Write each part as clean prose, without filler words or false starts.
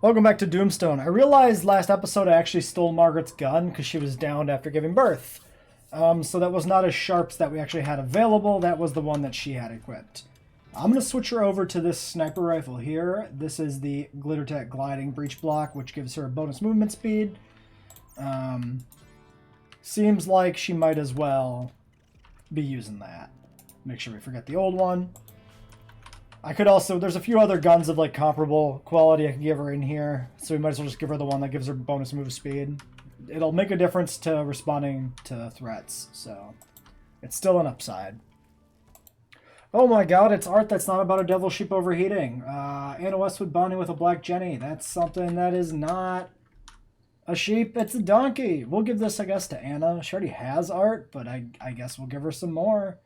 Welcome back to Doomstone. I realized last episode I actually stole Margaret's gun because she was downed after giving birth. So that was not a Sharps that we actually had available. That was the one that she had equipped. I'm going to switch her over to this sniper rifle here. This is the Glittertech Gliding Breach Block, which gives her a bonus movement speed. Seems like she might as well be using that. Make sure we forget the old one. I could also, there's a few other guns of like comparable quality I could give her in here, so we might as well just give her the one that gives her bonus move speed. It'll make a difference to responding to threats, so it's still an upside. Oh my god, it's art that's not about a devil sheep overheating. Anna Westwood bonding with a black Jenny. That's something that is not a sheep, it's a donkey. We'll give this, I guess, to Anna. She already has art, but I guess we'll give her some more.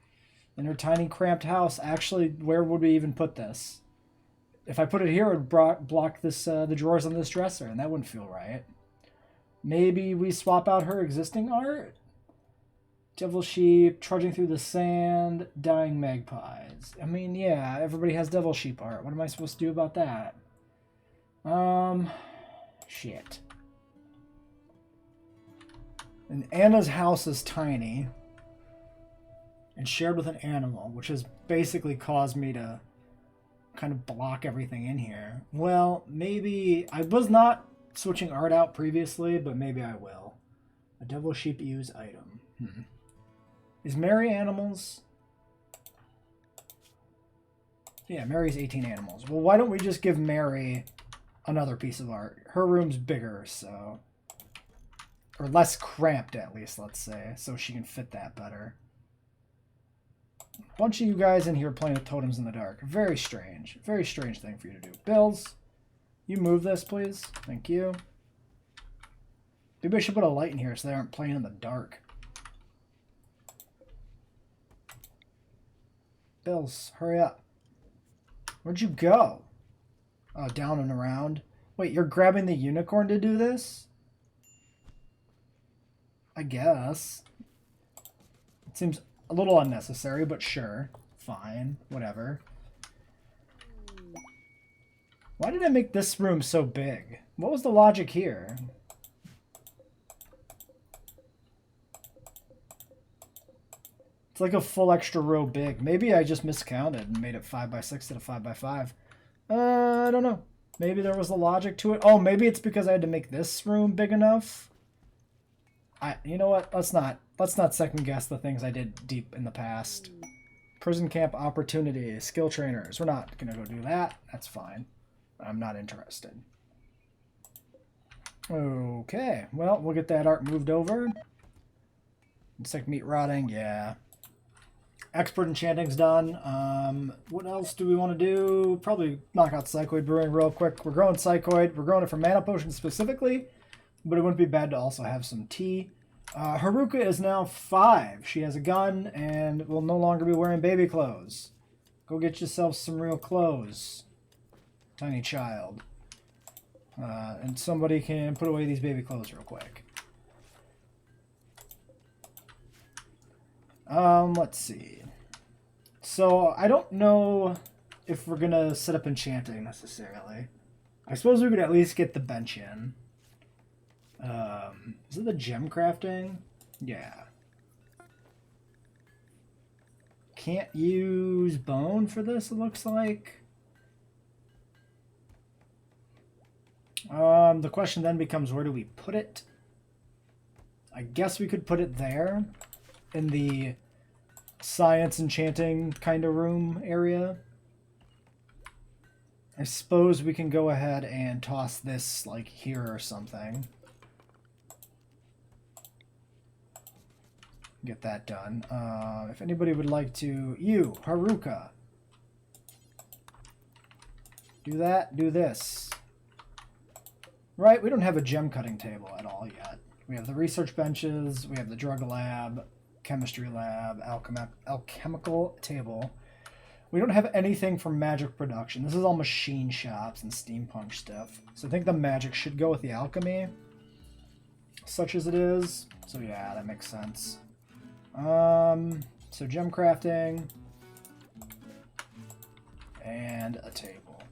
In her tiny, cramped house. Actually, where would we even put this? If I put it here, it would block this the drawers on this dresser, and that wouldn't feel right. Maybe we swap out her existing art? Devil sheep, trudging through the sand, dying magpies. I mean, yeah, everybody has devil sheep art. What am I supposed to do about that? Shit. And Anna's house is tiny. And shared with an animal, which has basically caused me to kind of block everything in here. Well, maybe... I was not switching art out previously, but maybe I will. A devil sheep use item. Is Mary animals? Yeah, Mary's 18 animals. Well, why don't we just give Mary another piece of art? Her room's bigger, so... Or less cramped, at least, let's say, so she can fit that better. A bunch of you guys in here playing with totems in the dark. Very strange thing for you to do. Bills, you move this, please. Thank you. Maybe I should put a light in here so they aren't playing in the dark. Bills, hurry up. Where'd you go? Oh, down and around. Wait, you're grabbing the unicorn to do this? I guess. It seems a little unnecessary, but sure. Fine. Whatever. Why did I make this room so big? What was the logic here? It's like a full extra row big. Maybe I just miscounted and made it 5x6 instead of 5x5. I don't know. Maybe there was a logic to it. Oh, maybe it's because I had to make this room big enough. You know what? Let's not second guess the things I did deep in the past. Prison camp opportunity, skill trainers. We're not gonna go do that. That's fine. I'm not interested. Okay, well, we'll get that art moved over. Insect meat rotting, yeah. Expert enchanting's done. What else do we want to do? Probably knock out Psychoid Brewing real quick. We're growing Psychoid. We're growing it for mana potions specifically, but it wouldn't be bad to also have some tea. Haruka is now 5. She has a gun and will no longer be wearing baby clothes. Go get yourself some real clothes, tiny child. And somebody can put away these baby clothes real quick. Let's see. So, I don't know if we're gonna set up enchanting necessarily. I suppose we could at least get the bench in. Is it the gem crafting? Yeah. Can't use bone for this, it looks like. The question then becomes, where do we put it? I guess we could put it there in the science enchanting kind of room area. I suppose we can go ahead and toss this like here or something. Get that done. If anybody would like to... You, Haruka. Do that, do this. Right, we don't have a gem cutting table at all yet. We have the research benches, we have the drug lab, chemistry lab, alchemical table. We don't have anything for magic production. This is all machine shops and steampunk stuff. So I think the magic should go with the alchemy, such as it is. So yeah, that makes sense. So gem crafting and a table.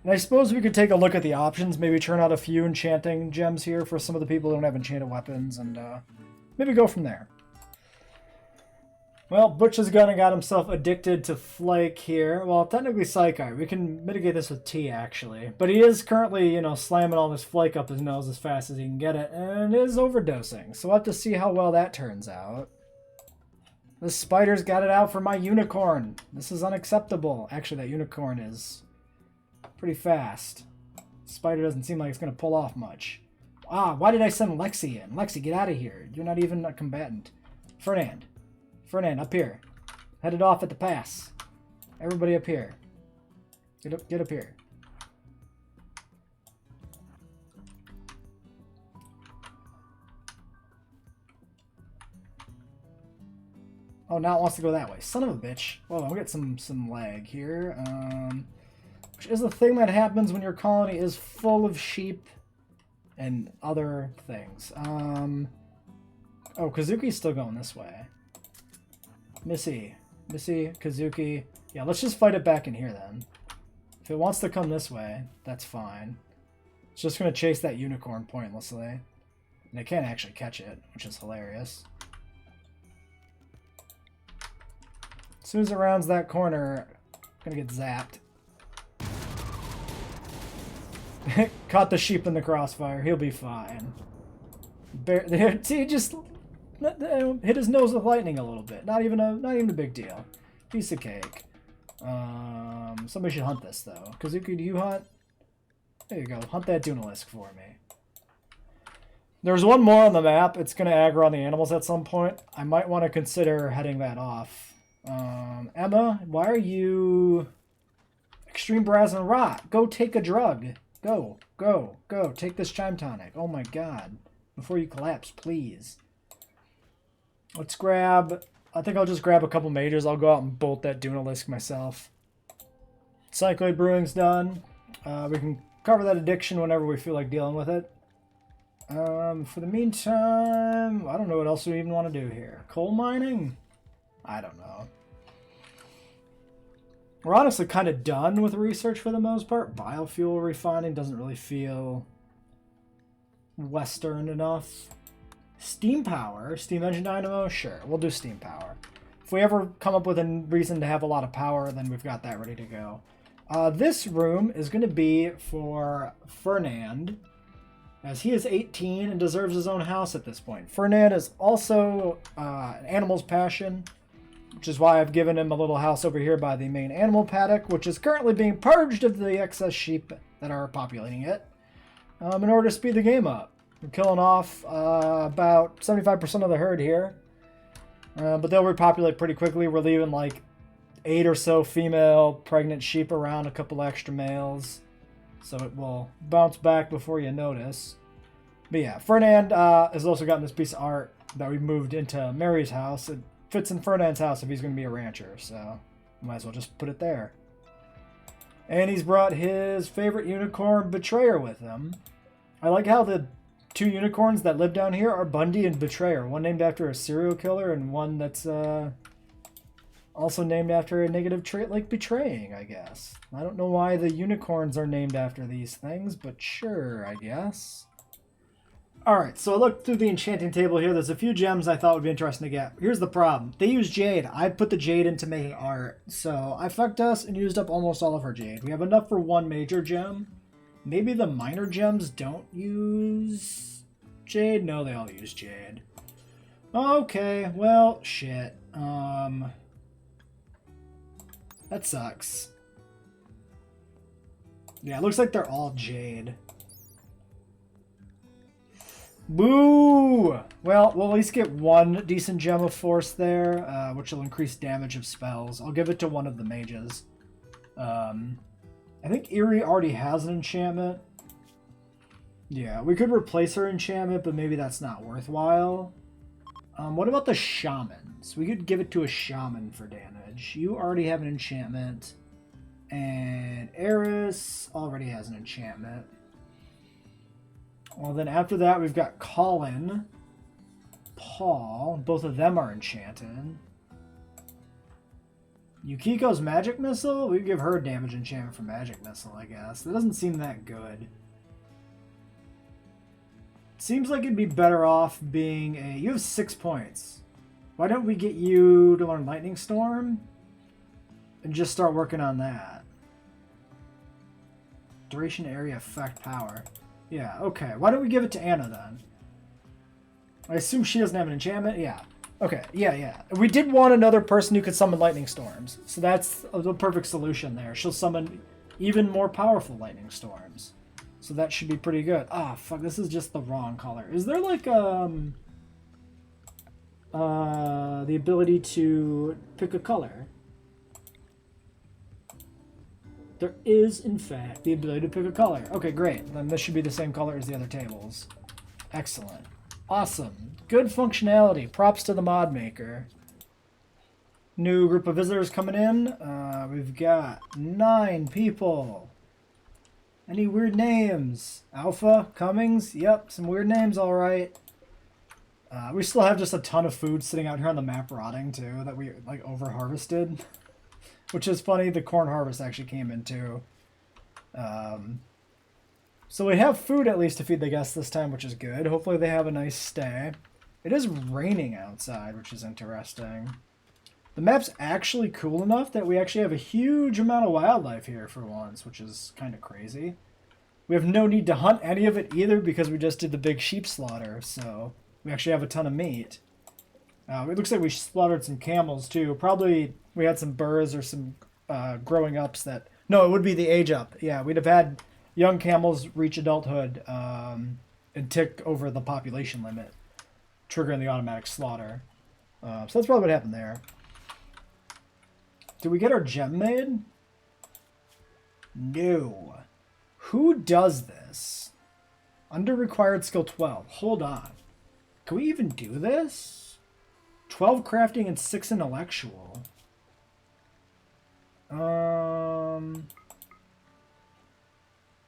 And I suppose we could take a look at the options, maybe turn out a few enchanting gems here for some of the people who don't have enchanted weapons, and maybe go from there. Well, Butch has gone and got himself addicted to Flake here. Well, technically Psychite. We can mitigate this with tea, actually. But he is currently, you know, slamming all this Flake up his nose as fast as he can get it, and is overdosing. So we'll have to see how well that turns out. The spider's got it out for my unicorn. This is unacceptable. Actually, that unicorn is pretty fast. Spider doesn't seem like it's going to pull off much. Ah, why did I send Lexi in? Lexi, get out of here. You're not even a combatant. Fernand, up here. Headed off at the pass. Everybody up here. Get up here. Oh, now it wants to go that way. Son of a bitch. Well, I'll get some lag here. Which is the thing that happens when your colony is full of sheep and other things. Oh, Kazuki's still going this way. Missy, Kazuki. Yeah, let's just fight it back in here then. If it wants to come this way, that's fine. It's just going to chase that unicorn pointlessly. And it can't actually catch it, which is hilarious. As soon as it rounds that corner, I'm going to get zapped. Caught the sheep in the crossfire. He'll be fine. See, just hit his nose with lightning a little bit. Not even a big deal. Piece of cake. Somebody should hunt this though. Kazuki, do you hunt? There you go. Hunt that Dunalisk for me. There's one more on the map. It's going to aggro on the animals at some point. I might want to consider heading that off. Emma, why are you... Extreme Brass and Rot. Go take a drug. Go. Take this Chime Tonic. Oh my god. Before you collapse, please. Let's grab... I think I'll just grab a couple mages. I'll go out and bolt that Dunalisk myself. Cycloid Brewing's done. We can cover that addiction whenever we feel like dealing with it. For the meantime, I don't know what else we even want to do here. Coal mining? I don't know. We're honestly kind of done with research for the most part. Biofuel refining doesn't really feel Western enough. Steam power, steam engine dynamo, sure, we'll do steam power. If we ever come up with a reason to have a lot of power, then we've got that ready to go. This room is going to be for Fernand, as he is 18 and deserves his own house at this point. Fernand is also an animal's passion, which is why I've given him a little house over here by the main animal paddock, which is currently being purged of the excess sheep that are populating it, in order to speed the game up. We're killing off about 75% of the herd here, but they'll repopulate pretty quickly. We're leaving like 8 or so female pregnant sheep around, a couple extra males, so it will bounce back before you notice. But yeah, Fernand has also gotten this piece of art that we moved into Mary's house. It fits in Fernand's house if he's going to be a rancher, so might as well just put it there. And he's brought his favorite unicorn, Betrayer, with him. I like how the 2 unicorns that live down here are Bundy and Betrayer. One named after a serial killer and one that's also named after a negative trait like betraying, I guess. I don't know why the unicorns are named after these things, but sure, I guess. Alright, so I looked through the enchanting table here. There's a few gems I thought would be interesting to get. Here's the problem. They use jade. I put the jade into making art, so I fucked us and used up almost all of her jade. We have enough for one major gem. Maybe the minor gems don't use jade? No, they all use jade. Okay, well, shit. That sucks. Yeah, it looks like they're all jade. Boo! Well, we'll at least get one decent gem of force there, which will increase damage of spells. I'll give it to one of the mages. I think Eerie already has an enchantment. Yeah, we could replace her enchantment, but maybe that's not worthwhile. What about the shamans? We could give it to a shaman for damage. You already have an enchantment. And Eris already has an enchantment. Well, then after that, we've got Colin, Paul. Both of them are enchanted. Yukiko's magic missile? We give her damage enchantment for magic missile, I guess. That doesn't seem that good. Seems like it'd be better off being a... You have 6 points. Why don't we get you to learn Lightning Storm? And just start working on that. Duration, area, effect, power. Yeah, okay. Why don't we give it to Anna then? I assume she doesn't have an enchantment? Yeah. Okay, yeah. We did want another person who could summon lightning storms. So that's the perfect solution there. She'll summon even more powerful lightning storms. So that should be pretty good. Ah, fuck, this is just the wrong color. Is there like the ability to pick a color? There is, in fact, the ability to pick a color. Okay, great. Then this should be the same color as the other tables. Excellent. Awesome. Good functionality. Props to the mod maker. New group of visitors coming in. We've got 9 people. Any weird names? Alpha? Cummings? Yep, some weird names, alright. We still have just a ton of food sitting out here on the map rotting, too, that we, like, over-harvested. Which is funny, the corn harvest actually came in, too. So we have food at least to feed the guests this time, which is good. Hopefully they have a nice stay. It is raining outside, which is interesting. The map's actually cool enough that we actually have a huge amount of wildlife here for once, which is kind of crazy. We have no need to hunt any of it either because we just did the big sheep slaughter, so we actually have a ton of meat. It looks like we slaughtered some camels too. Probably we had some burrs or some growing ups that... No, it would be the age up. Yeah, we'd have had young camels reach adulthood and tick over the population limit, triggering the automatic slaughter. So that's probably what happened there. Did we get our gem made? No. Who does this? Under required skill 12. Hold on. Can we even do this? 12 crafting and 6 intellectual.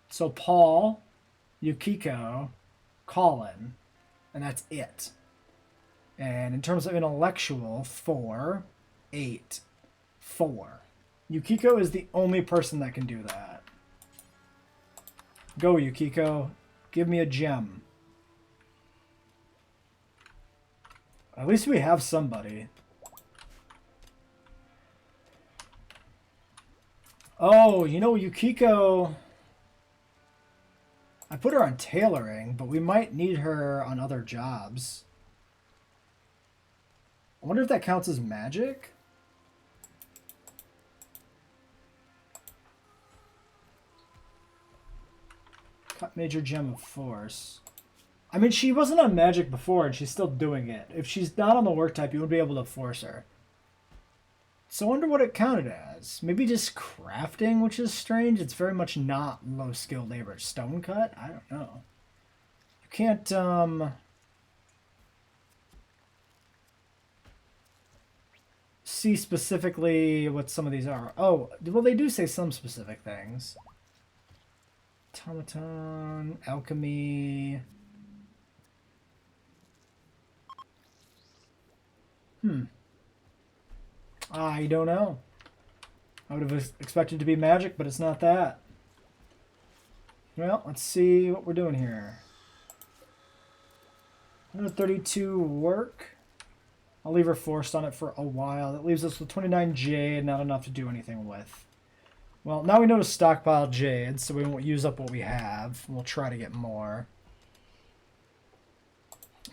So Paul, Yukiko, Colin, and that's it. And in terms of intellectual, 4, 8, 4. Yukiko is the only person that can do that. Go, Yukiko. Give me a gem. At least we have somebody. Oh, you know, Yukiko... I put her on tailoring, but we might need her on other jobs. I wonder if that counts as magic? Cut major gem of force. I mean, she wasn't on magic before, and she's still doing it. If she's not on the work type, you would be able to force her. So I wonder what it counted as. Maybe just crafting, which is strange. It's very much not low-skilled labor. Stone cut? I don't know. You can't, see specifically what some of these are. Oh, well, they do say some specific things. Automaton, alchemy. I don't know. I would have expected it to be magic, but it's not that. Well, let's see what we're doing here. 132 work. I'll leave her forced on it for a while. That leaves us with 29 jade, not enough to do anything with. Well, now we know to stockpile jade, so we won't use up what we have. We'll try to get more.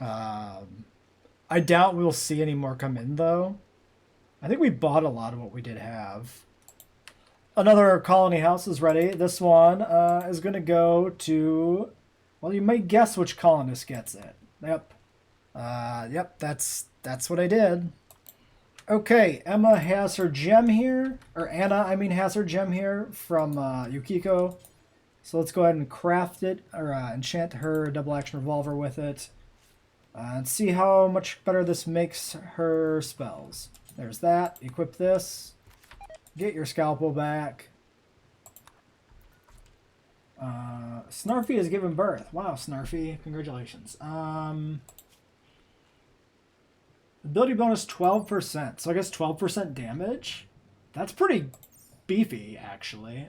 I doubt we'll see any more come in, though. I think we bought a lot of what we did have. Another colony house is ready. This one is going to go to... Well, you might guess which colonist gets it. Yep. Yep, that's what I did. Okay, Emma has her gem here. Or Anna, I mean, has her gem here from Yukiko. So let's go ahead and craft it, or enchant her double action revolver with it. And see how much better this makes her spells. There's that. Equip this. Get your scalpel back. Snarfy has given birth. Wow, Snarfy. Congratulations. Ability bonus 12%. So I guess 12% damage? That's pretty beefy, actually.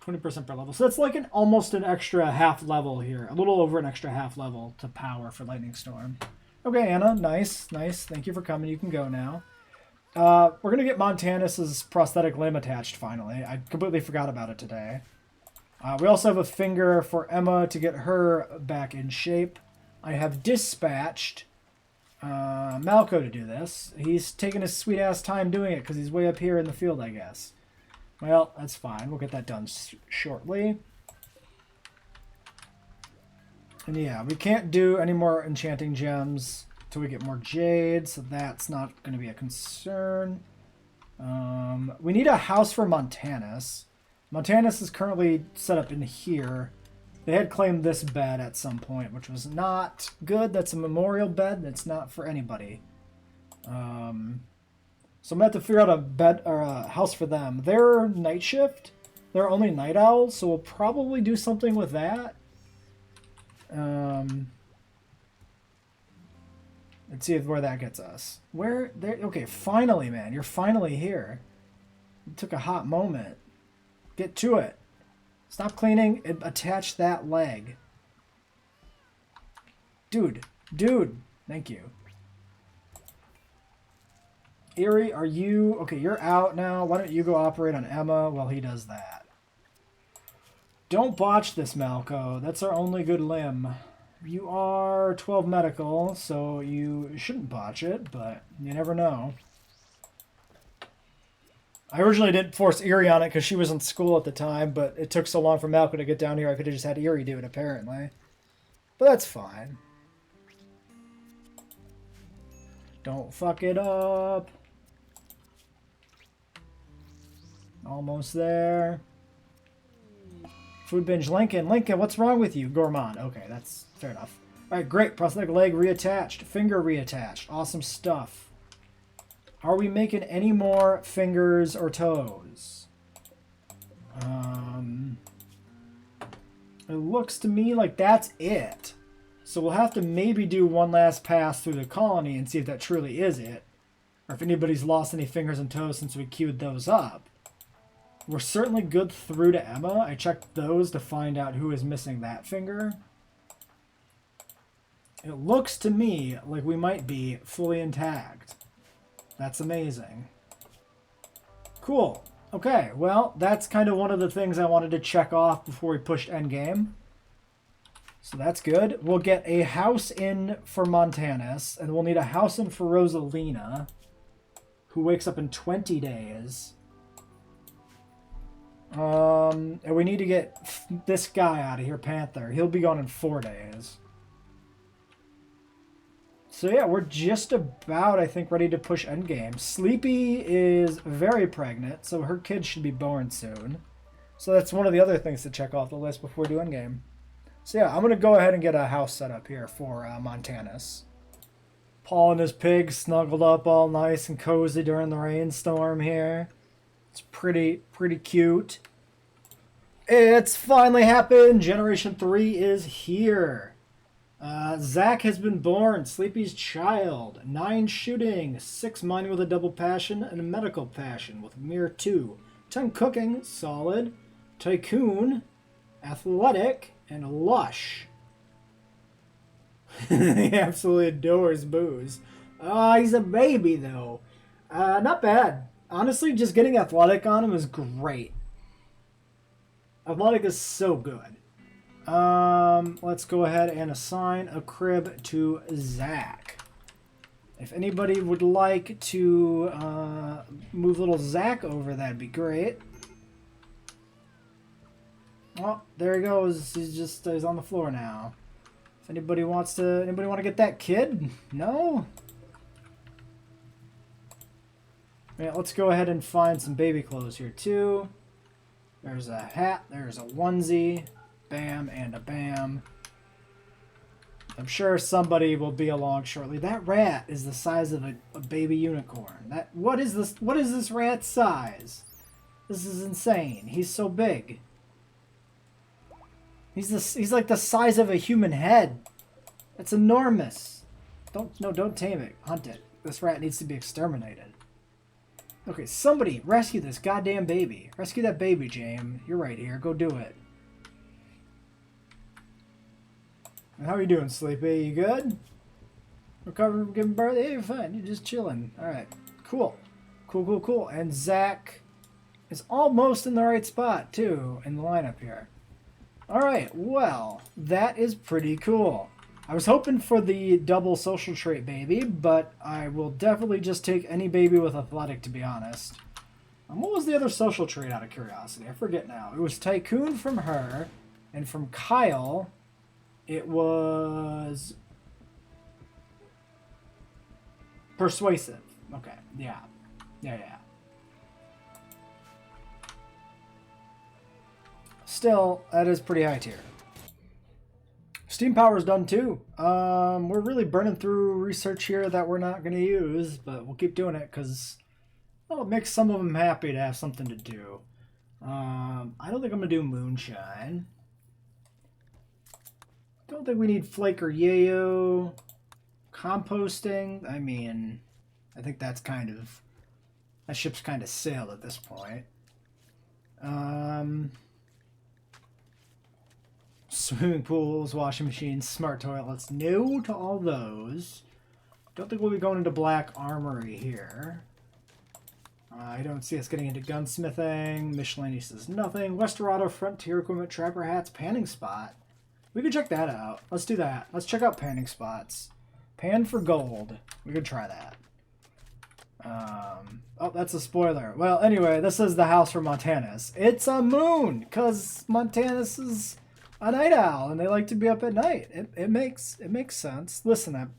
20% per level. So that's like almost an extra half level here. A little over an extra half level to power for Lightning Storm. Okay, Anna, nice, nice. Thank you for coming. You can go now. We're going to get Montanus's prosthetic limb attached finally. I completely forgot about it today. We also have a finger for Emma to get her back in shape. I have dispatched Malco to do this. He's taking his sweet-ass time doing it because he's way up here in the field, I guess. Well, that's fine. We'll get that done shortly. And yeah, we can't do any more enchanting gems until we get more jade, so that's not going to be a concern. We need a house for Montanus. Montanus is currently set up in here. They had claimed this bed at some point, which was not good. That's a memorial bed. That's not for anybody. So I'm going to have to figure out a bed or a house for them. They're night shift. They're only night owls, so we'll probably do something with that. Let's see where that gets us. Where there? Okay, finally, man, you're finally here. It took a hot moment. Get to it. Stop cleaning and attach that leg. Dude, thank you. Erie, are you... Okay, you're out now. Why don't you go operate on Emma while he does that? Don't botch this, Malco. That's our only good limb. You are 12 medical, so you shouldn't botch it, but you never know. I originally didn't force Erie on it because she was in school at the time, but it took so long for Malco to get down here, I could have just had Erie do it, apparently. But that's fine. Don't fuck it up. Almost there. Food binge Lincoln. Lincoln, what's wrong with you? Gourmand. Okay, that's fair enough. Alright, great. Prosthetic leg reattached. Finger reattached. Awesome stuff. Are we making any more fingers or toes? It looks to me like that's it. So we'll have to maybe do one last pass through the colony and see if that truly is it. Or if anybody's lost any fingers and toes since we queued those up. We're certainly good through to Emma. I checked those to find out who is missing that finger. It looks to me like we might be fully intact. That's amazing. Cool. Okay, well, that's kind of one of the things I wanted to check off before we pushed endgame. So that's good. We'll get a house in for Montanus, and we'll need a house in for Rosalina, who wakes up in 20 days. And we need to get this guy out of here, Panther. He'll be gone in 4 days. So yeah, we're just about, I think, ready to push endgame. Sleepy is very pregnant, so her kid should be born soon. So that's one of the other things to check off the list before we do endgame. So yeah, I'm going to go ahead and get a house set up here for Montanus. Paul and his pig snuggled up all nice and cozy during the rainstorm here. It's pretty cute. It's finally happened. Generation 3 is here. Zach has been born. Sleepy's child. 9 shooting. 6 mining with a double passion and a medical passion with mere 2. 10 cooking. Solid. Tycoon. Athletic. And lush. He absolutely adores booze. He's a baby though. Not bad. Honestly, just getting athletic on him is great. Athletic is so good. Let's go ahead and assign a crib to Zach. If anybody would like to move little Zach over, that'd be great. Oh, there he goes. He's on the floor now. If anybody want to get that kid? No? Yeah, let's go ahead and find some baby clothes here too. There's a hat, there's a onesie, bam and a bam. I'm sure somebody will be along shortly. That rat is the size of a baby unicorn. What is this rat's size? This is insane. He's so big. He's like the size of a human head. That's enormous. Don't tame it. Hunt it. This rat needs to be exterminated. Okay, somebody rescue this goddamn baby. Rescue that baby, James. You're right here. Go do it. How are you doing, Sleepy? You good? Recovering from giving birth? Yeah, you're fine. You're just chilling. Alright. Cool. Cool. And Zach is almost in the right spot, too, in the lineup here. Alright, well, that is pretty cool. I was hoping for the double social trait baby, but I will definitely just take any baby with athletic, to be honest. What was the other social trait, out of curiosity? I forget now. It was Tycoon from her, and from Kyle, it was Persuasive. Okay, yeah. Still, that is pretty high tier. Steam Power's done too. We're really burning through research here that we're not going to use, but we'll keep doing it because, well, it makes some of them happy to have something to do. I don't think I'm going to do Moonshine. Don't think we need Flake or Yayo. Composting, I mean, I think that's kind of, that ship's kind of sailed at this point. Swimming pools, washing machines, smart toilets. No to all those. Don't think we'll be going into Black Armory here. I don't see us getting into gunsmithing. Miscellaneous says nothing. Westerado, Frontier Equipment, Trapper Hats, Panning Spot. We could check that out. Let's do that. Let's check out panning spots. Pan for gold. We could try that. Oh, that's a spoiler. Well, anyway, this is the house for Montanus. It's a moon, because Montanus is a night owl, and they like to be up at night. It makes sense. Listen,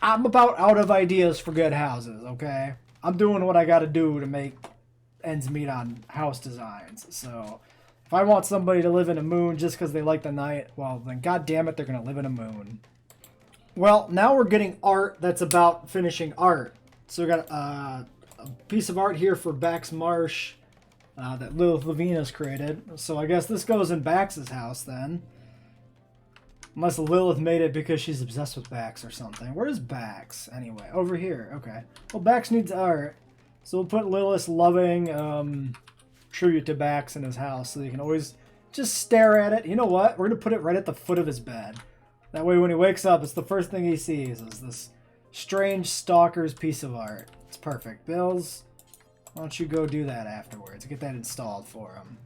I'm about out of ideas for good houses, okay? I'm doing what I got to do to make ends meet on house designs. So if I want somebody to live in a moon just because they like the night, well, then god damn it, they're going to live in a moon. Well, now we're getting art that's about finishing art. So we got a piece of art here for Bax Marsh that Lilith Lavina's created. So I guess this goes in Bax's house then. Unless Lilith made it because she's obsessed with Bax or something. Where is Bax, anyway? Over here. Okay. Well, Bax needs art. So we'll put Lilith's loving tribute to Bax in his house so you can always just stare at it. You know what? We're going to put it right at the foot of his bed. That way when he wakes up, it's the first thing he sees is this strange stalker's piece of art. It's perfect. Bills, why don't you go do that afterwards? Get that installed for him.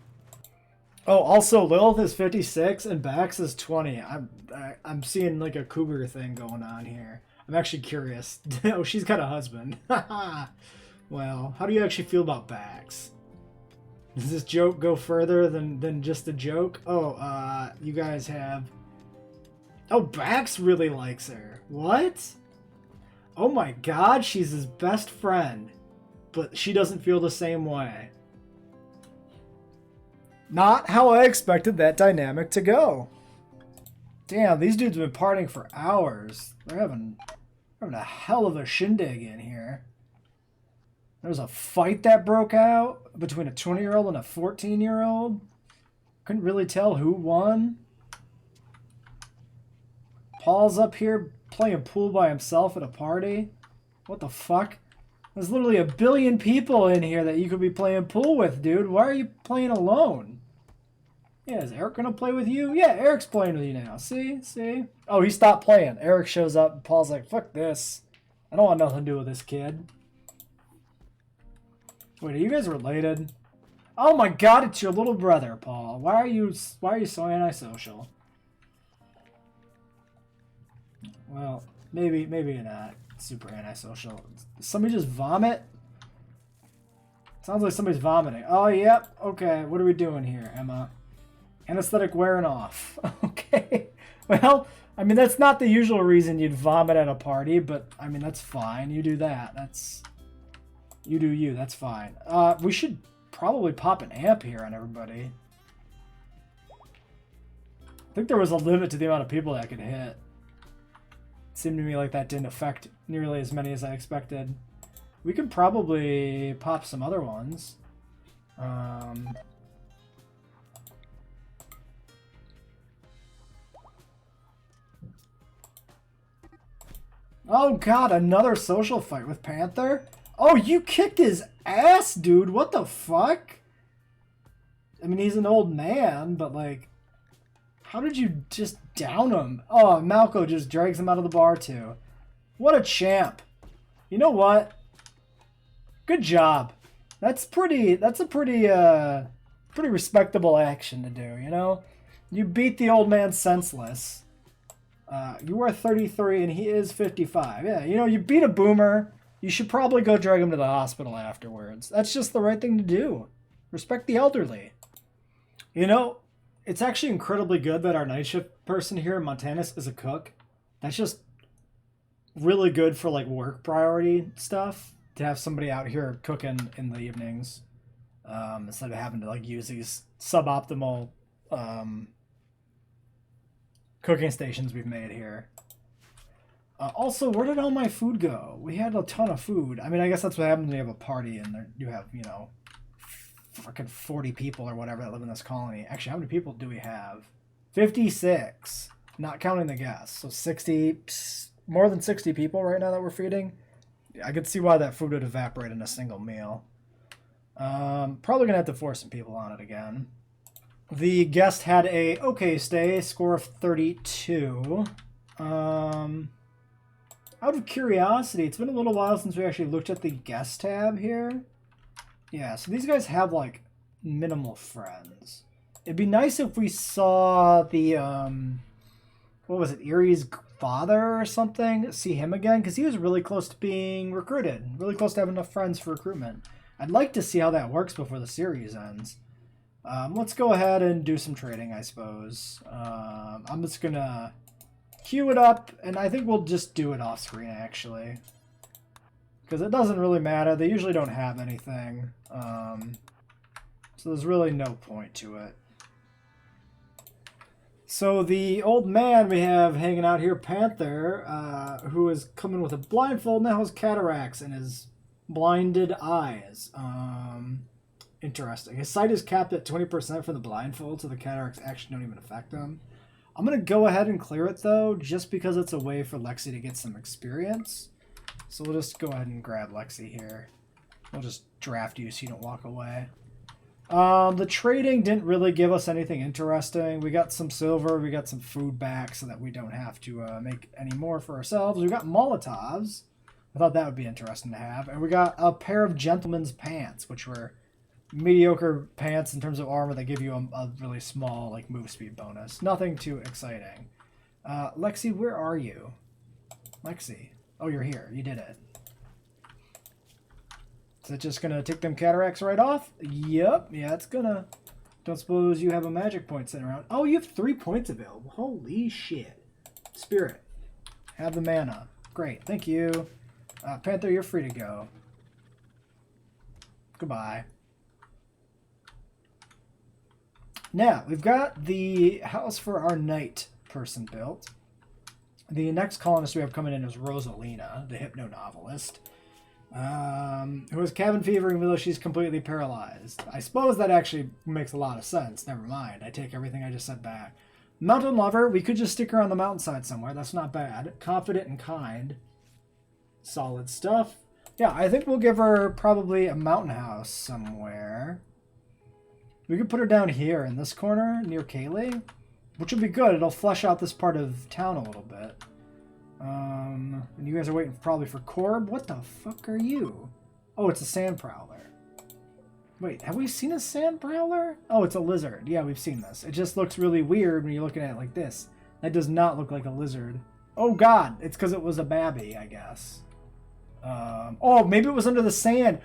Oh, also, Lilith is 56 and Bax is 20. I'm seeing like a cougar thing going on here. I'm actually curious. Oh, she's got a husband. Well, how do you actually feel about Bax? Does this joke go further than just a joke? Oh, you guys have... Oh, Bax really likes her. What? Oh my god, she's his best friend. But she doesn't feel the same way. Not how I expected that dynamic to go. Damn, these dudes have been partying for hours. They're having a hell of a shindig in here. There was a fight that broke out between a 20-year-old and a 14-year-old. Couldn't really tell who won. Paul's up here playing pool by himself at a party. What the fuck? There's literally a billion people in here that you could be playing pool with, dude. Why are you playing alone? Yeah, is Eric gonna play with you? Yeah, Eric's playing with you now. See? Oh, he stopped playing. Eric shows up and Paul's like, fuck this. I don't want nothing to do with this kid. Wait, are you guys related? Oh my god, it's your little brother, Paul. Why are you so antisocial? Well, maybe you're not super antisocial. Did somebody just vomit? Sounds like somebody's vomiting. Oh, yep. Okay, what are we doing here, Emma? Anesthetic wearing off. Okay. Well, I mean, that's not the usual reason you'd vomit at a party, but, I mean, that's fine. You do that. You do you. That's fine. We should probably pop an amp here on everybody. I think there was a limit to the amount of people that could hit. It seemed to me like that didn't affect nearly as many as I expected. We could probably pop some other ones. Oh god, another social fight with Panther? Oh, you kicked his ass, dude. What the fuck? I mean, he's an old man, but like, how did you just down him? Oh, Malco just drags him out of the bar too. What a champ. You know what? Good job. That's a pretty respectable action to do, you know? You beat the old man senseless. You are 33 and he is 55. Yeah, you know, you beat a boomer. You should probably go drag him to the hospital afterwards. That's just the right thing to do. Respect the elderly. You know, it's actually incredibly good that our night shift person here in Montanus is a cook. That's just really good for like work priority stuff, to have somebody out here cooking in the evenings, instead of having to like use these suboptimal cooking stations we've made here. Also, where did all my food go? We had a ton of food. I mean, I guess that's what happens when you have a party and there, you have, you know, fucking 40 people or whatever that live in this colony. Actually, how many people do we have? 56, not counting the guests. So 60, more than 60 people right now that we're feeding. I could see why that food would evaporate in a single meal. Probably gonna have to force some people on it again. The guest had a okay stay, score of 32. Out of curiosity, it's been a little while since we actually looked at the guest tab here. Yeah, so these guys have like minimal friends. It'd be nice if we saw the what was it, Erie's father or something, see him again, because he was really close to being recruited, really close to having enough friends for recruitment. I'd like to see how that works before the series ends. Let's go ahead and do some trading, I suppose. I'm just gonna queue it up, and I think we'll just do it off screen actually, because it doesn't really matter. They usually don't have anything, so there's really no point to it. So the old man we have hanging out here, Panther, who is coming with a blindfold, now has cataracts in his blinded eyes. Interesting. His sight is capped at 20% for the blindfold, so the cataracts actually don't even affect him. I'm going to go ahead and clear it, though, just because it's a way for Lexi to get some experience. So we'll just go ahead and grab Lexi here. We'll just draft you so you don't walk away. The trading didn't really give us anything interesting. We got some silver, we got some food back so that we don't have to make any more for ourselves. We got Molotovs. I thought that would be interesting to have. And we got a pair of gentleman's pants, which were mediocre pants in terms of armor that give you a really small like move speed bonus. Nothing too exciting. Lexi, where are you? Lexi. Oh, you're here. You did it. Is it just going to take them cataracts right off? Yep. Yeah, it's going to. Don't suppose you have a magic point sitting around. Oh, you have 3 points available. Holy shit. Spirit. Have the mana. Great. Thank you. Panther, you're free to go. Goodbye. Now, we've got the house for our knight person built. The next colonist we have coming in is Rosalina, the hypno-novelist, who has cabin fever even though she's completely paralyzed. I suppose that actually makes a lot of sense. Never mind. I take everything I just said back. Mountain lover, we could just stick her on the mountainside somewhere. That's not bad. Confident and kind. Solid stuff. Yeah, I think we'll give her probably a mountain house somewhere. We could put her down here in this corner near Kaylee, which would be good. It'll flesh out this part of town a little bit. And you guys are waiting probably for Corb. What the fuck are you? Oh, it's a sand prowler. Wait, have we seen a sand prowler? Oh, it's a lizard. Yeah, we've seen this. It just looks really weird when you're looking at it like this. That does not look like a lizard. Oh god, it's because it was a babby, I guess. Oh, maybe it was under the sand.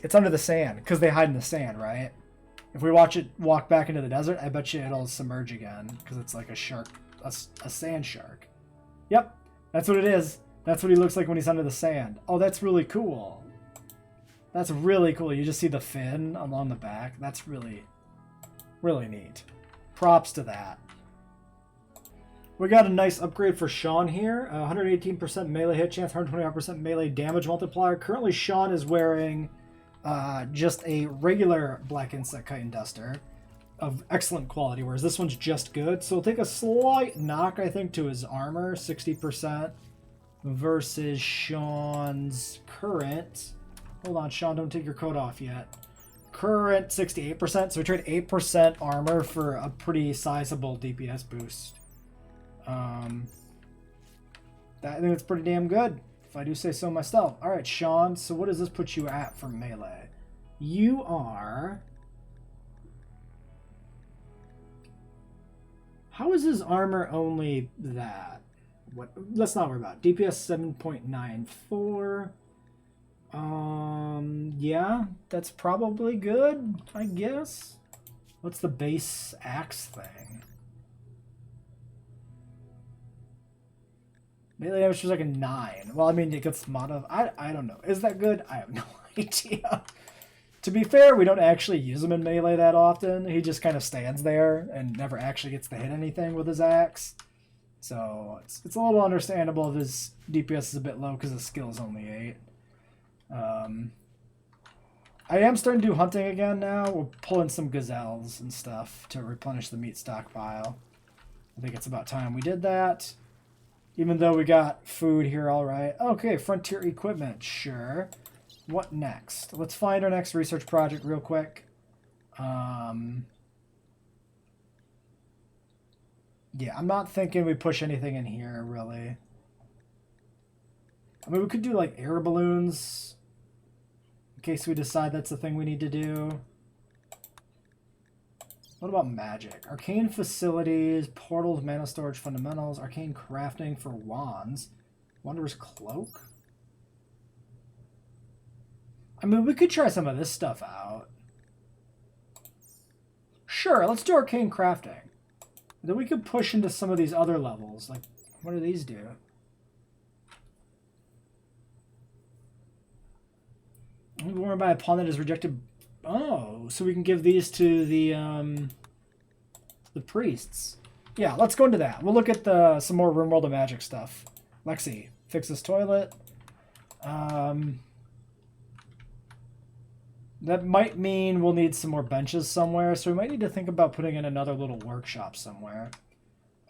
It's under the sand because they hide in the sand, right? If we watch it walk back into the desert, I bet you it'll submerge again because it's like a shark, a sand shark. Yep, that's what it is. That's what he looks like when he's under the sand. Oh, that's really cool. That's really cool. You just see the fin along the back. That's really, really neat. Props to that. We got a nice upgrade for Sean here. 118% melee hit chance, 125% melee damage multiplier. Currently, Sean is wearing just a regular Black Insect Chitin Duster of excellent quality, whereas this one's just good. So it'll take a slight knock, I think, to his armor, 60%. versus Sean's current. Hold on, Sean, don't take your coat off yet. Current 68%, so we trade 8% armor for a pretty sizable DPS boost. I think it's pretty damn good, if I do say so myself. Alright, Sean, so what does this put you at for melee? You are... How is his armor only that? What? Let's not worry about it. DPS 7.94. Yeah, that's probably good, I guess. What's the base axe thing? Melee damage was like a 9. Well, I mean, it gets modified. I don't know. Is that good? I have no idea. To be fair, we don't actually use him in melee that often. He just kind of stands there and never actually gets to hit anything with his axe. So it's a little understandable if his DPS is a bit low because his skill is only 8. I am starting to do hunting again now. We're pulling some gazelles and stuff to replenish the meat stockpile. I think it's about time we did that. Even though we got food here, all right. Okay, frontier equipment, sure. What next? Let's find our next research project real quick. Yeah, I'm not thinking we push anything in here, really. I mean, we could do, like, air balloons in case we decide that's the thing we need to do. What about magic? Arcane facilities, portals, mana storage fundamentals, arcane crafting for wands, Wanderer's cloak. I mean, we could try some of this stuff out. Sure, let's do arcane crafting. Then we could push into some of these other levels. Like, what do these do? Worn by a pawn that is rejected. Oh, so we can give these to the priests. Yeah, let's go into that. We'll look at some more Rimworld of Magic stuff. Lexi, fix this toilet. That might mean we'll need some more benches somewhere, so we might need to think about putting in another little workshop somewhere.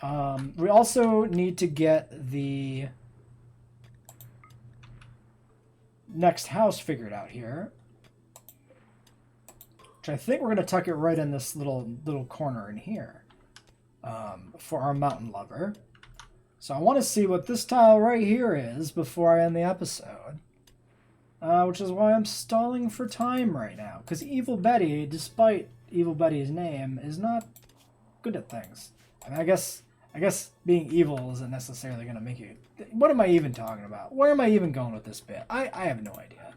We also need to get the next house figured out here. Which I think we're going to tuck it right in this little corner in here for our mountain lover. So I want to see what this tile right here is before I end the episode. Which is why I'm stalling for time right now. Because Evil Betty, despite Evil Betty's name, is not good at things. I mean, I guess being evil isn't necessarily going to make you... What am I even talking about? Where am I even going with this bit? I have no idea.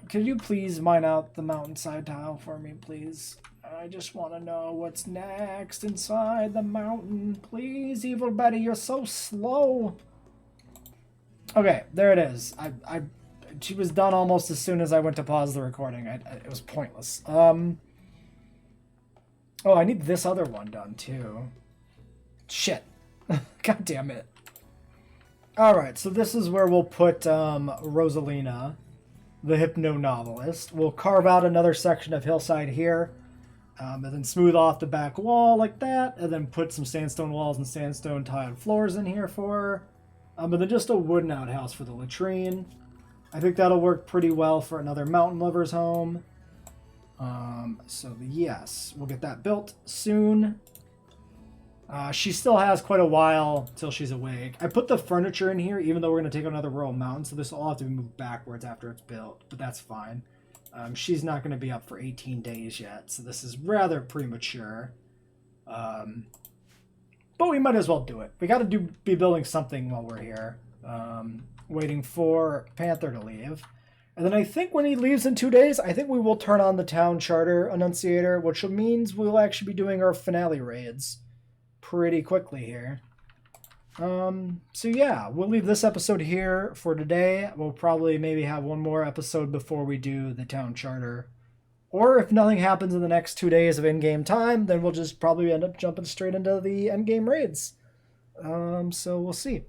Could you please mine out the mountainside tile for me, please? I just want to know what's next inside the mountain. Please, Evil Betty, you're so slow. Okay, there it is. She was done almost as soon as I went to pause the recording. It was pointless. Oh, I need this other one done, too. Shit. God damn it. Alright, so this is where we'll put Rosalina, the hypno-novelist. We'll carve out another section of hillside here, and then smooth off the back wall like that, and then put some sandstone walls and sandstone tiled floors in here for her. But then just a wooden outhouse for the latrine. I think that'll work pretty well for another mountain lover's home. So yes, we'll get that built soon. She still has quite a while till she's awake. I put the furniture in here, even though we're going to take another royal mountain, so this will all have to be moved backwards after it's built, but that's fine. She's not going to be up for 18 days yet, so this is rather premature. But we might as well do it. We got to be building something while we're here. Waiting for Panther to leave. And then I think when he leaves in 2 days, I think we will turn on the town charter annunciator, which means we'll actually be doing our finale raids pretty quickly here. So yeah, we'll leave this episode here for today. We'll probably maybe have one more episode before we do the town charter. Or if nothing happens in the next 2 days of in-game time, then we'll just probably end up jumping straight into the end-game raids. So we'll see.